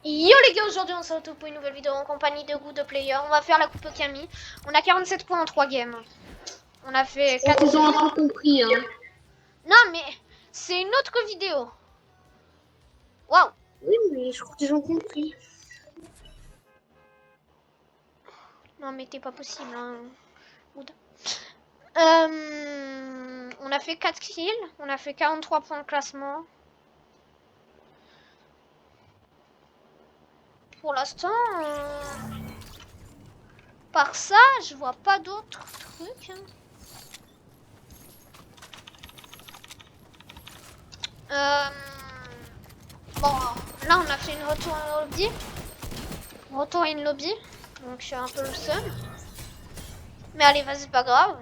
Yo les gars, aujourd'hui on se retrouve pour une nouvelle vidéo en compagnie de Good Player. On va faire la coupe Camille. On a 47 points en 3 games. On a fait 4 Ils ont un kills. peu compris, hein. Non mais c'est une autre vidéo. Waouh. Oui, mais je crois qu'ils ont compris. Non mais t'es pas possible hein. Good. On a fait 4 kills. On a fait 43 points de classement. Pour l'instant, par ça, je vois pas d'autres trucs. Bon, là on a fait une retour en lobby. Retour in lobby. Donc je suis un peu le seul. Mais allez, vas-y, pas grave.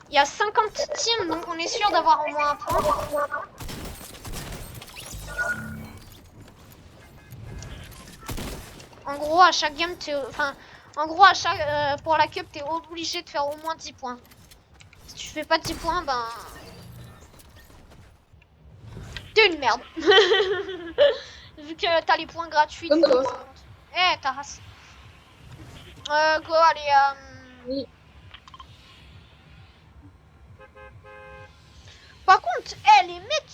Il y a 50 teams, donc on est sûr d'avoir au moins un point. En gros, à chaque game, enfin, en gros, à chaque, pour la cup, t'es obligé de faire au moins 10 points. Si tu fais pas 10 points, ben... T'es une merde. Vu que t'as les points gratuits. Comme toi. Eh, ta race. Go, allez, Oui. Par contre, les mecs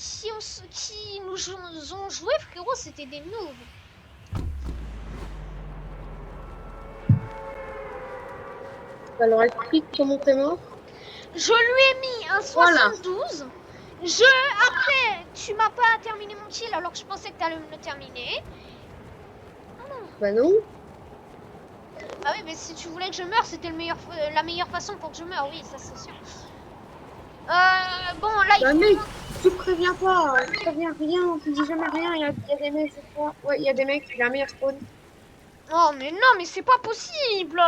qui nous ont joué, frérot, c'était des noobs. Alors explique comment t'es mort. Je lui ai mis un 72. Après, tu m'as pas terminé mon kill alors que je pensais que tu allais me le terminer. Bah non. Ah oui, mais si tu voulais que je meure, c'était la meilleure façon pour que je meure. Oui, ça c'est sûr. Bon, là, il Bah faut... mec, tu préviens pas. Tu préviens rien, tu dis jamais rien. Il y a des mecs, je crois. Ouais, il y a des mecs, il y a un meilleur spawn. Oh, mais non, mais c'est pas possible.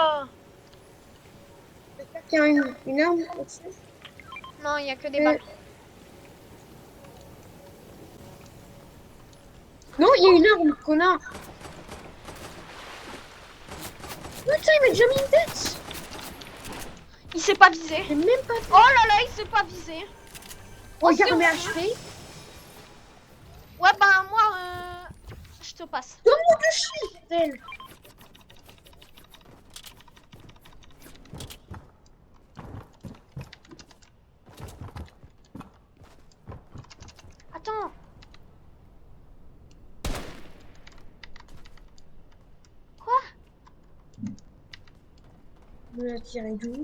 J'espère qu'il y a une arme au-dessus. Non, il y a que des balles. Non, il y a une arme, connard. Putain, il m'a déjà mis une tête. Il s'est pas visé. J'ai même pas fait. Oh là là, il s'est pas visé. Regarde mes c'est HP. Ouais, bah moi, je te passe. Donne-moi du shit, bordel. Attends. Quoi? On l'a tiré d'où?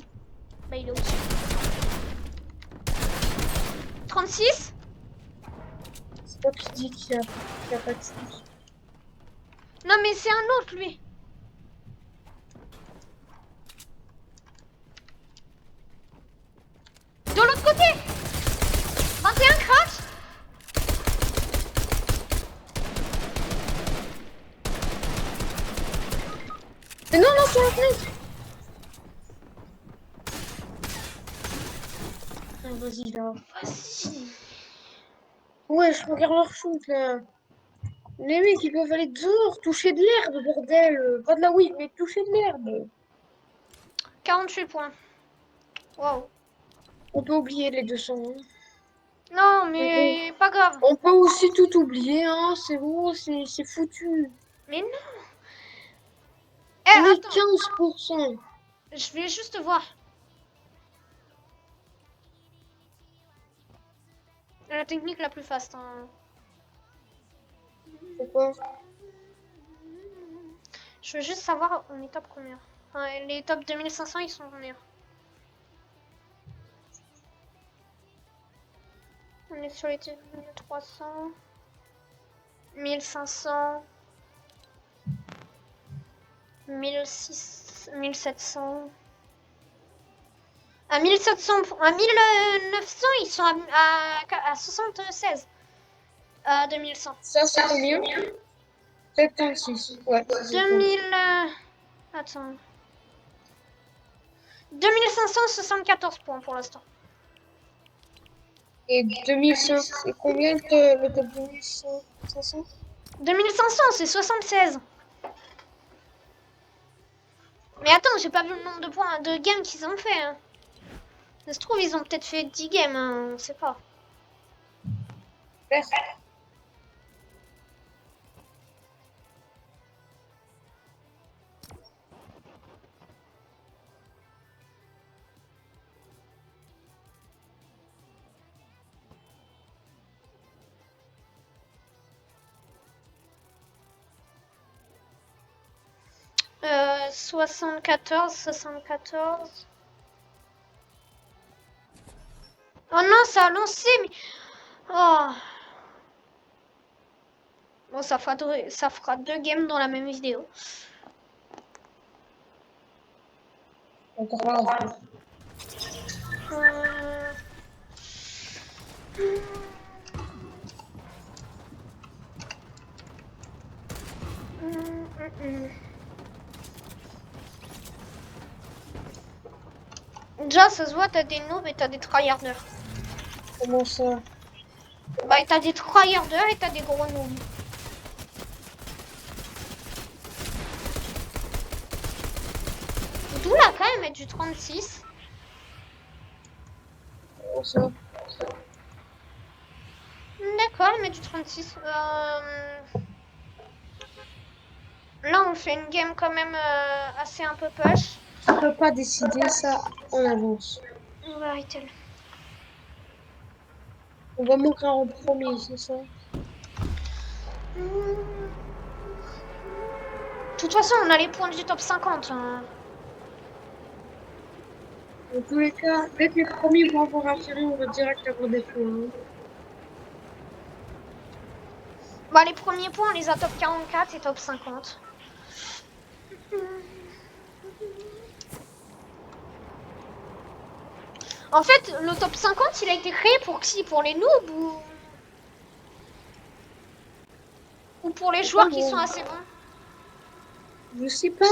Bah, il est au-dessus. 36? C'est toi qui dis qu'il y a pas de chance. Non, mais c'est un autre, lui. De l'autre côté. 21 crack. Mais non, non, sur la fenêtre. Ah, vas-y, là. Vas-y. Ouais, je regarde leur shoot, là. Les mecs, ils peuvent aller dehors, toucher de l'herbe, bordel. Pas de la weed, mais toucher de l'herbe. 48 points. Waouh. On peut oublier les 200. Hein. Non, C'est bon. mais pas grave. On peut aussi tout oublier, hein. C'est bon, c'est foutu. Mais non. On est Attends. 15%. Je vais juste voir. La technique la plus fast. Hein. C'est quoi? Je veux juste savoir, on est top combien. Enfin, les top 2500, ils sont combien? On est sur les 1300, 1500, 1600, 1700. À 1700, à 1900, ils sont à 76. À 2100. Ça, c'est combien? 76. Ouais. 2000. Attends. 2574 points pour l'instant. Et 2500, c'est combien le top 2500? 2500, c'est 76. Mais attends, j'ai pas vu le nombre de points de games qu'ils ont fait. Hein. Ça se trouve, ils ont peut-être fait 10 games, hein, on sait pas. 74, 74. Oh non, ça a lancé, mais... Oh. Bon, ça fera deux games dans la même vidéo. Encore là, en fait. Euh, Déjà, ça se voit, t'as des noobs et t'as des tryharders. Comment ça? Bah, t'as des tryharders et t'as des gros noobs. D'où là, quand même, mettre du 36. Comment ça? D'accord, elle met du 36. Là, on fait une game quand même assez un peu push. On peut pas décider ça en avance. On va arrêter là. On va mourir en premier, c'est ça? De toute façon, on a les points du top 50. Hein. Dans tous les cas, dès que les premiers vont avoir atterri, on va direct avoir des points. Bah, les premiers points, on les a top 44 et top 50. En fait, le top 50, il a été créé pour qui? Pour les noobs ou pour les joueurs qui sont assez bons? Je sais pas.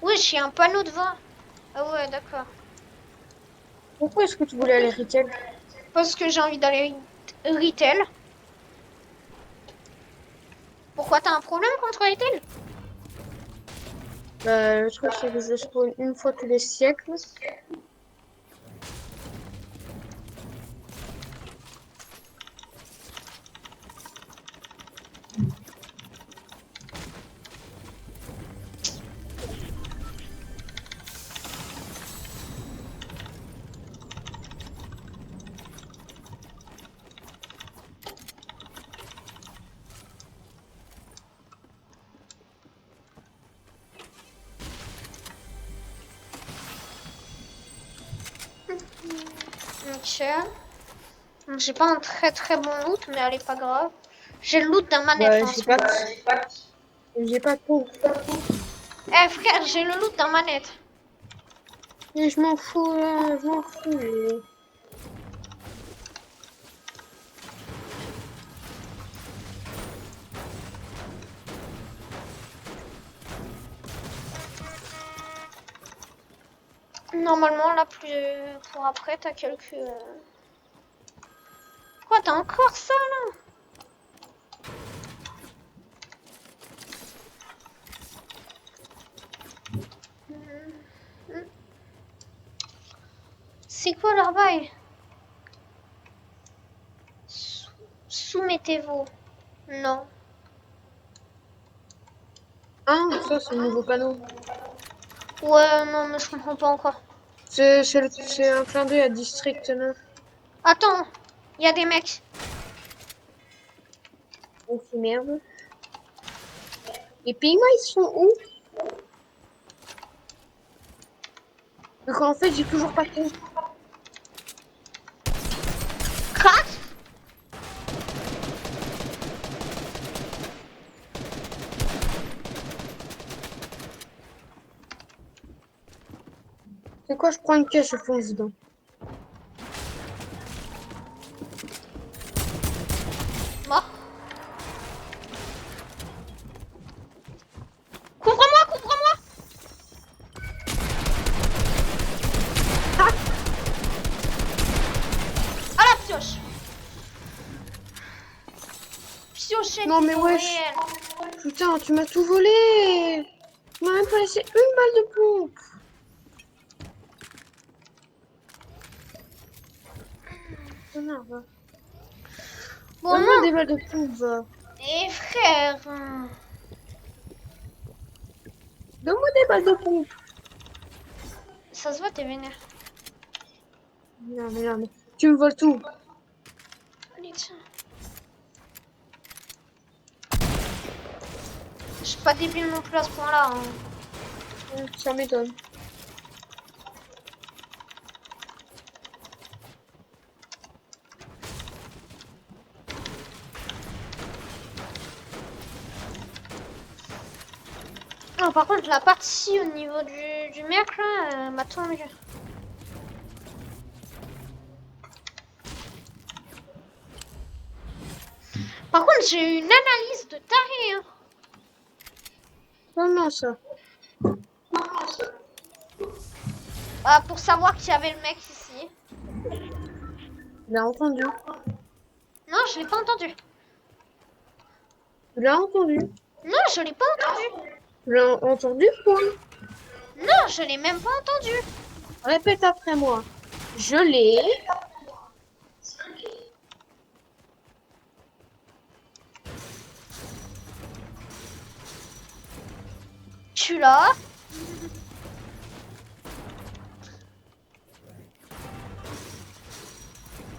Oui, j'ai un panneau devant. Ah ouais, d'accord. Pourquoi est-ce que tu voulais aller retail? Parce que j'ai envie d'aller retail. Pourquoi t'as un problème contre retail? Le truc, c'est que je spawn une fois tous les siècles. Ok. J'ai pas un très bon loot, mais elle est pas grave. J'ai le loot d'un manette. Ouais, En ce moment. j'ai pas de peau. Eh frère, j'ai le loot d'un manette. Mais je m'en fous là, je m'en fous. Normalement, là, plus pour après, t'as quelques... Quoi, t'as encore ça, là? C'est quoi leur bail? Soumettez-vous. Non. Ah, ça c'est le nouveau panneau. Ouais, non, mais je comprends pas encore. C'est un clin d'œil à District 9. Attends, il y a des mecs. Oh, c'est merde. Les pingouins, ils sont où? Donc en fait, j'ai toujours pas compris. Crac. C'est quoi, je prends une caisse, je fonce dedans. Mort. Couvre-moi, couvre-moi. À la pioche. Piochette Non, mais wesh. réelle. Putain, tu m'as tout volé. Tu m'as même pas laissé une balle de pompe. Connard, va. Bon, Donne-moi non. des balles de pompe, va. Eh frère. Donne-moi des balles de pompe. Ça se voit, t'es vénère. Non, mais non, mais tu me voles tout. Allez, tiens. Je suis pas débile non plus à ce point-là. Hein. Ça m'étonne. Ah, par contre, la partie au niveau du mec là m'a tendu. Par contre, j'ai eu une analyse de taré. Hein. Comment ça? Bah, pour savoir qu'il y avait le mec ici. Tu l'as entendu. Non, je l'ai pas entendu. Tu l'as entendu. Non, je l'ai pas entendu. Tu l'as entendu, quoi? Non, je l'ai même pas entendu. Répète après moi. Je l'ai. Tu l'as.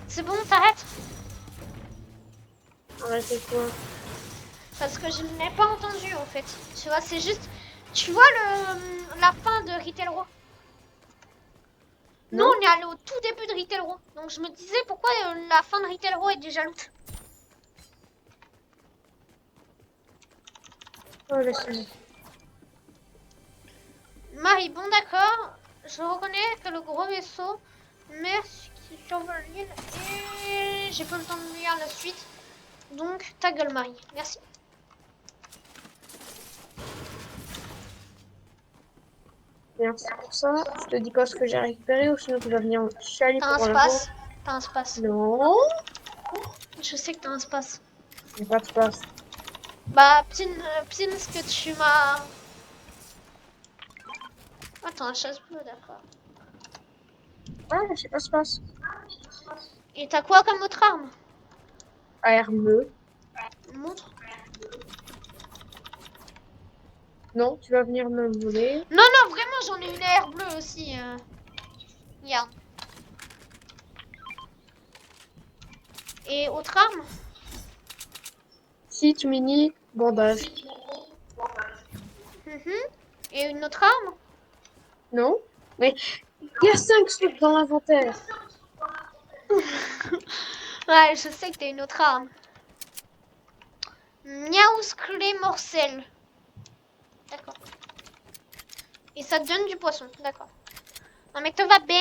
C'est bon, t'arrêtes. Arrêtez quoi? Parce que je ne l'ai pas entendu en fait. Tu vois, c'est juste. Tu vois la fin de Retail Row. Nous, Non. on est allé au tout début de Retail Row. Donc je me disais pourquoi la fin de Retail Row est déjà loot. Oh, laisse-moi. Marie, bon d'accord. Je reconnais que le gros vaisseau merci qui survole l'île et j'ai pas le temps de lire la suite. Donc ta gueule Marie, merci. Merci pour ça. Je te dis pas ce que j'ai récupéré ou sinon tu vas venir chialer T'as un pour le space. T'as un space. Non. Je sais que t'as un space. J'ai pas de space. Bah, pin ce que tu m'as. Attends, un chasse bleu, d'accord. Ah, j'ai pas de space. Et t'as quoi comme autre arme? ARME. Montre. Non, tu vas venir me voler. Non, non, vraiment, j'en ai une AR bleue aussi. Regarde. Et autre arme? Kit, mini, bandage. Et une autre arme? Non. Mais il y a 5 trucs dans l'inventaire. Ouais, je sais que t'as une autre arme. Niaous clé morcelle. D'accord. Et ça te donne du poisson, d'accord. Non mais tout va bien.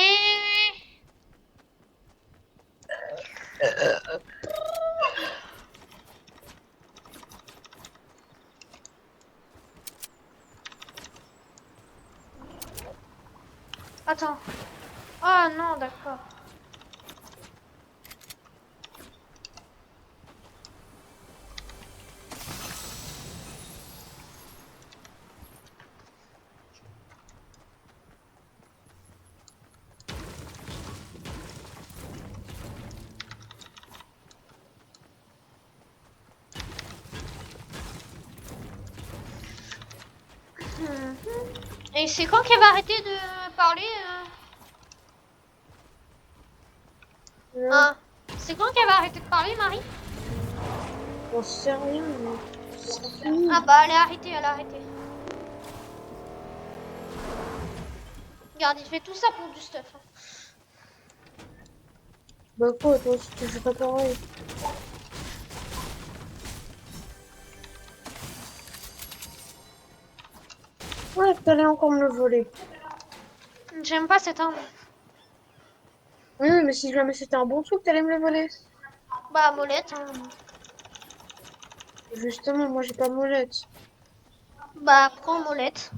Attends. Ah non, d'accord. Et c'est quand qu'elle va arrêter de parler Ah, c'est quand qu'elle va arrêter de parler, Marie? J'en sais rien, mais c'est fini. Ah bah elle est arrêtée, elle est arrêtée. Regarde, il fait tout ça pour du stuff. Hein. Bah quoi, toi aussi tu fais pas pareil. Ouais, t'allais encore me le voler. J'aime pas cette arme. Oui, mais si jamais c'était un bon truc, t'allais me le voler. Bah molette. Hein. Justement, moi j'ai pas de molette. Bah prends molette.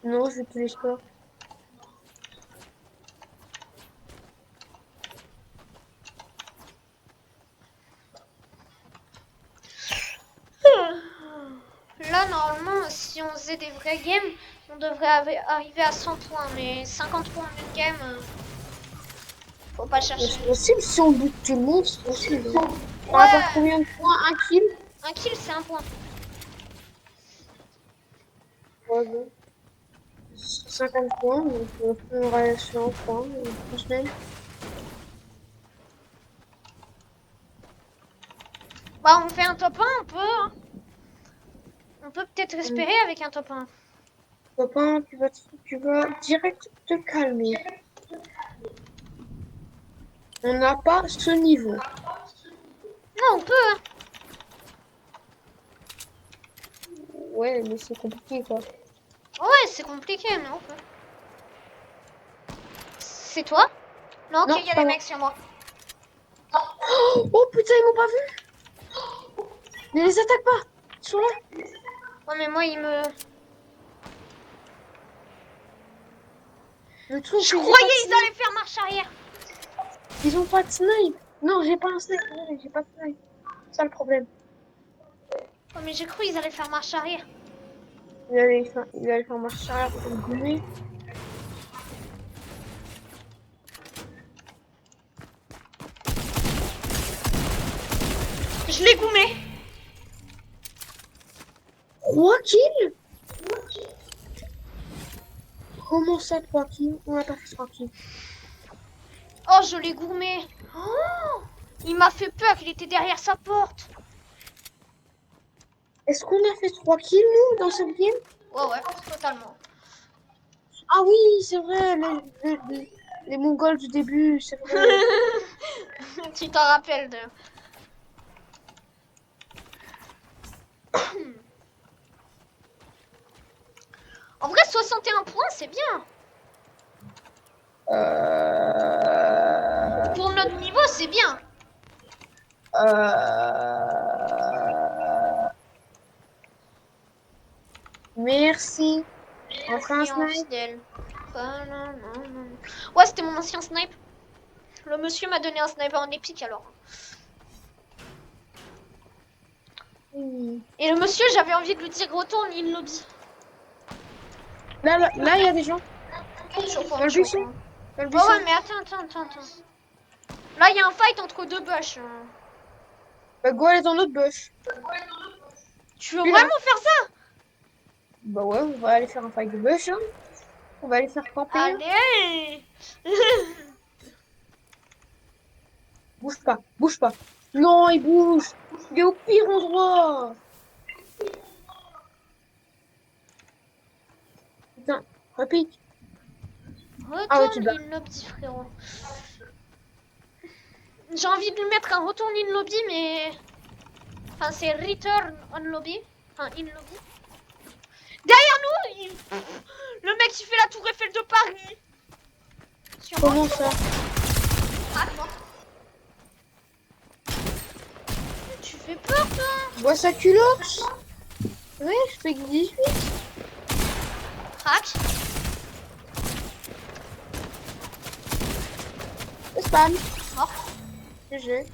Non, je l'utilise pas. Là normalement, si on faisait des vrais games, on devrait arriver à 100 points. Mais 50 points en une game, faut pas Mais chercher. c'est possible, si on bute tout le monde, c'est possible. On va Ouais, avoir combien de points? Un kill? un kill c'est un point. Ouais, bon. Ça 50 points, donc on va sur un point, 3 semaines. Bah, on fait un top 1, on peut. Hein. On peut peut-être espérer avec un top 1. Copain, tu vas direct te calmer. On n'a pas ce niveau. Non, on peut. Hein. Ouais, mais c'est compliqué, quoi. Ouais, c'est compliqué, mais on peut. C'est toi? Non, ok, Non, il y c'est a pas des moi. mecs sur moi. Oh putain, ils m'ont pas vu! Ne les attaque pas! Ils sont là! Ouais, mais moi, il me... Le truc, Je c'est que j'ai pas croyais de ils snipe. allaient faire marche arrière. Ils ont pas de snipe. Non, j'ai pas un snipe. Ouais, j'ai pas de snipe. C'est ça le problème. Ouais, mais j'ai cru ils allaient faire marche arrière. Il allait faire marche arrière pour le gommer. Je l'ai goumé. 3 kills? Comment ça, 3 kills? On a pas fait 3 kills. Oh, je l'ai gourmé. Oh, il m'a fait peur, il était derrière sa porte. Est-ce qu'on a fait 3 kills, nous, dans cette game? Ouais, ouais, totalement. Ah oui, c'est vrai, les Mongols du début, c'est vrai. Tu t'en rappelles de... En vrai, 61 points, c'est bien. Euh... Pour notre niveau, c'est bien. Euh... Merci. Enfin un Merci, snipe. Ansdel. Ouais, c'était mon ancien snipe. Le monsieur m'a donné un sniper en épique alors. Oui. Et le monsieur, j'avais envie de lui dire retourne in lobby. Là, il y a des gens. Je suis au Dans courant, le je suis au buisson. courant. Dans le Ouais, buisson. ouais, mais attends. Là, il y a un fight entre deux bush. Bah, go aller dans notre bush. Tu veux Puis là. vraiment faire ça? Bah ouais, on va aller faire un fight de bush, hein. On va aller faire camper, hein. Allez. Bouge pas, bouge pas. Non, il bouge. Il est au pire endroit. Putain, repique. Ah ouais, tu Retourne bats. in lobby, frérot. J'ai envie de lui mettre un retourne in lobby, mais... Enfin, c'est return on lobby. Enfin, in lobby. Derrière nous, le mec qui fait la tour Eiffel de Paris. Sur moi. Comment ça? Ah, mort. Tu fais peur, toi. Bois sa culotte. Ouais, je fais que 18. Crac. Spam. Mort. GG.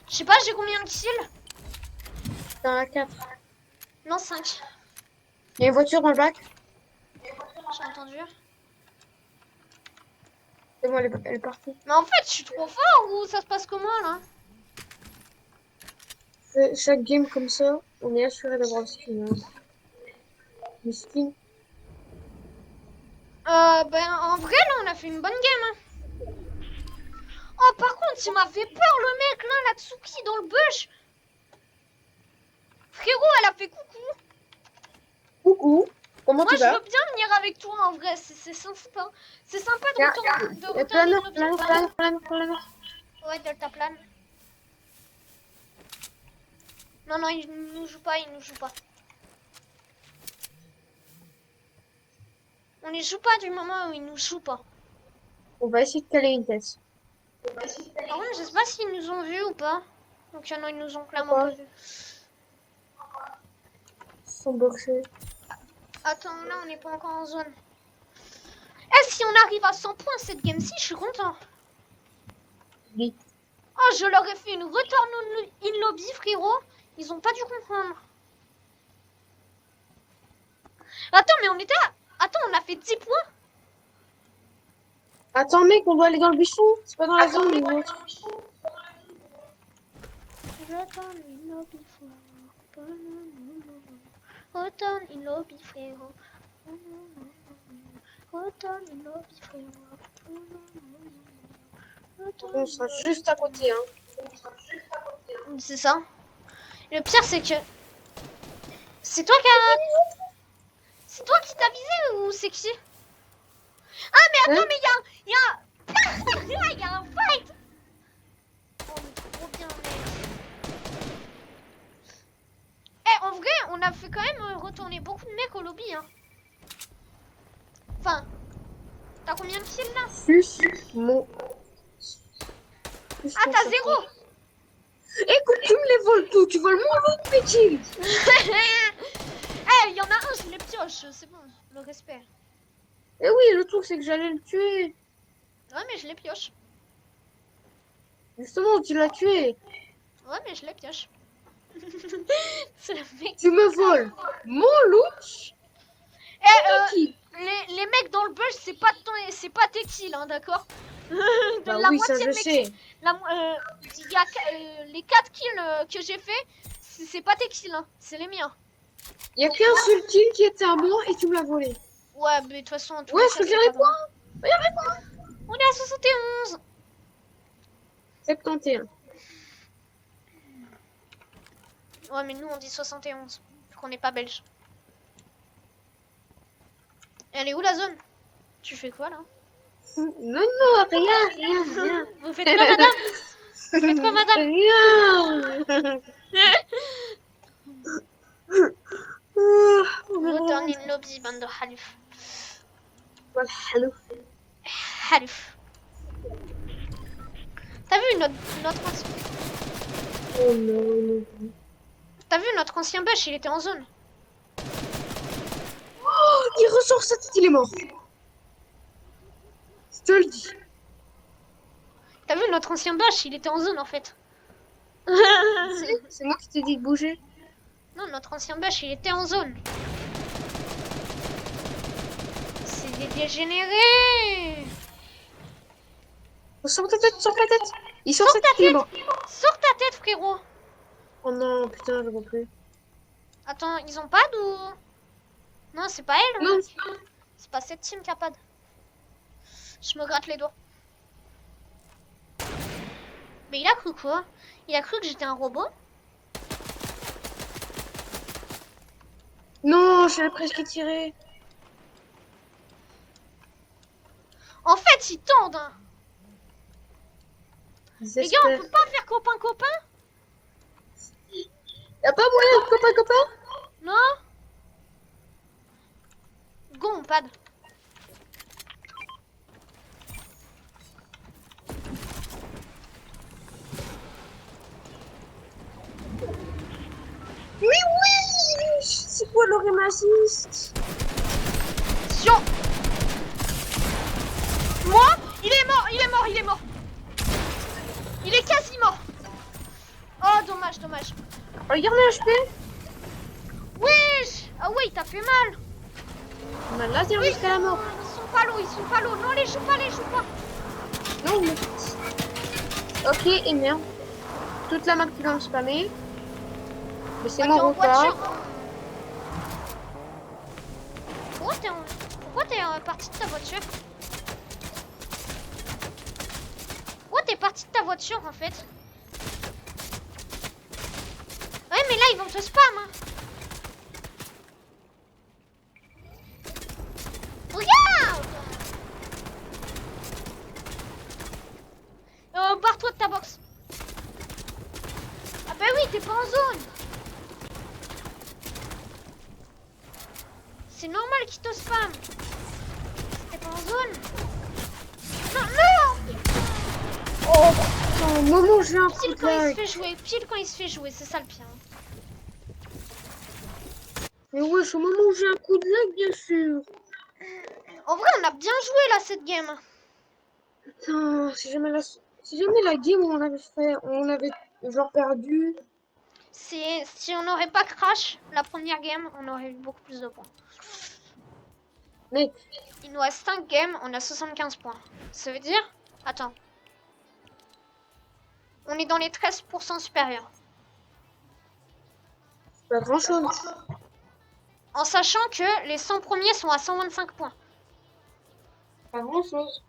Je sais pas, j'ai combien de kills? T'en as 4. Non, 5. Il y a une voiture dans le bac. J'ai entendu. C'est bon, elle est partie. Mais en fait, je suis trop fort ou ça se passe comment, là? Chaque game comme ça, on est assuré d'avoir le skin, hein. Le skin. Ben, en vrai, là, on a fait une bonne game, hein. Oh, par contre, il m'a fait peur, le mec, là, la Tsuki, dans le bush. Frérot, elle a fait coucou. Coucou. Comment Moi, tu je vas? veux bien venir avec toi, en vrai. C'est sympa. C'est sympa de Tiens, retourner planeur, in planeur, lobby. planeur, planeur, planeur. Ouais, Delta plane. Non, non, il nous joue pas, il nous joue pas. On les joue pas du moment où ils nous jouent pas. On va essayer de caler une tête. Par contre, je sais pas s'ils nous ont vus ou pas. Donc, il y en a, ils nous ont clairement Pourquoi? pas vus. Ils sont boxés. Attends, là, on n'est pas encore en zone. Eh, si on arrive à 100 points cette game-ci, je suis content. Oui. Oh, je leur ai fait une return in lobby, frérot. Ils ont pas dû comprendre. Attends, mais on était à... Attends, on a fait 10 points. Attends, mec, on doit aller dans le buisson. C'est pas dans la zone, mais ouais. Return in lobby, frérot. Return in lobby, frérot. Retourne in lobby, frérot. On sera juste à côté, hein. C'est ça. Le pire, c'est que... C'est toi qui a... C'est toi qui t'as visé ou c'est qui? Ah, mais attends, Hein? mais il y a... Il y a un fight. Oh, mais trop bien, mec. Eh, en vrai, on a fait quand même retourner beaucoup de mecs au lobby, hein. Enfin, t'as combien de kills, là? Plus mon... Ah, t'as 0. Écoute, tu me les voles tout. Tu voles mon lot, petit. Eh, il y en a un, je les pioche, c'est bon, le respect. Eh oui, le truc, c'est que j'allais le tuer. Ouais, mais je les pioche. Justement, tu l'as tué. Ouais, mais je les pioche. C'est le mec. Tu me voles mon loot. Eh, Qui? les mecs dans le bush, c'est pas tes kills, hein, d'accord? Bah La oui, ça moitié je de mes sais. kills. Il y a, les 4 kills que j'ai fait, c'est pas tes kills, hein, c'est les miens. Il y a qu'un seul kill qui était à moi et tu me l'as volé. Ouais, mais de toute façon, en tout Ouais, cas, je c'est regarde pas les points. grave. Regarde les points. On est à 71. 71. Ouais, mais nous, on dit 71. Vu qu'on n'est pas belge. Elle est où la zone? Tu fais quoi, là? Non, non, rien. Vous faites quoi, madame? Vous faites quoi, madame? Rien. Return in lobby, bande de halif. والحلو. Halif. T'as vu notre ancien... Oh non. T'as vu notre ancien bush, il était en zone. Oh, il ressort sa tête, il est mort. Je te le dis. T'as vu notre ancien bush, il était en zone en fait. C'est moi qui t'ai dit de bouger. Non, notre ancien bush, il était en zone. C'est des dégénérés. Sors ta tête, sors ta tête. Il sort Sors sa ta tête, il est tête. mort. Sors ta tête, frérot. Oh non, putain, je vois plus. Attends, ils ont pas ou... Non, c'est pas elle. Non. C'est pas cette team qui a pas de... Je me gratte les doigts. Mais il a cru quoi? Il a cru que j'étais un robot? Non, j'avais presque tiré. En fait, ils tendent. Hein. Les gars, on J'espère. peut pas faire copain-copain? Y'a pas moyen de copain. Non? Go, on pad. Mais oui. C'est quoi le rémagiste? Sion. Moi, il est mort. Il est quasi mort. Oh, dommage. Regarde le HP. Wesh. Ah ouais, il t'a fait mal. On a laser jusqu'à la mort. Ils sont pas low. Non, les joue pas. Non, mais... Ok, et merde. Toute la map qui va me spammer. Mais c'est T'es mort en ou pas? voiture. Pourquoi t'es parti de ta voiture? Pourquoi t'es parti de ta voiture en fait? Ouais, mais là ils vont te spam. Hein. Regarde. Barre-toi de ta box. Ah bah oui, t'es pas en zone. C'est normal qu'ils te spam. T'es pas en zone. Non. Oh putain, au moment où j'ai un coup Pile de quand il se lag. fait jouer, c'est ça le pire. Mais wesh, au moment où j'ai un coup de lag, bien sûr. En vrai, on a bien joué là cette game. Putain, si jamais la game où on avait genre perdu. Si on n'aurait pas crash la première game, on aurait eu beaucoup plus de points. Mais Il nous reste 5 games, on a 75 points. Ça veut dire... Attends. On est dans les 13% supérieurs. pas grand chose. En sachant que les 100 premiers sont à 125 points. Pas grand chose.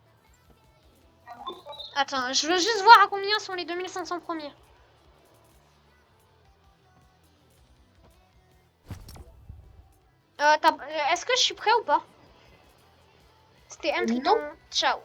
Attends, je veux juste voir à combien sont les 2500 premiers. Est-ce que je suis prêt ou pas? C'était M Triton. Non. Ciao.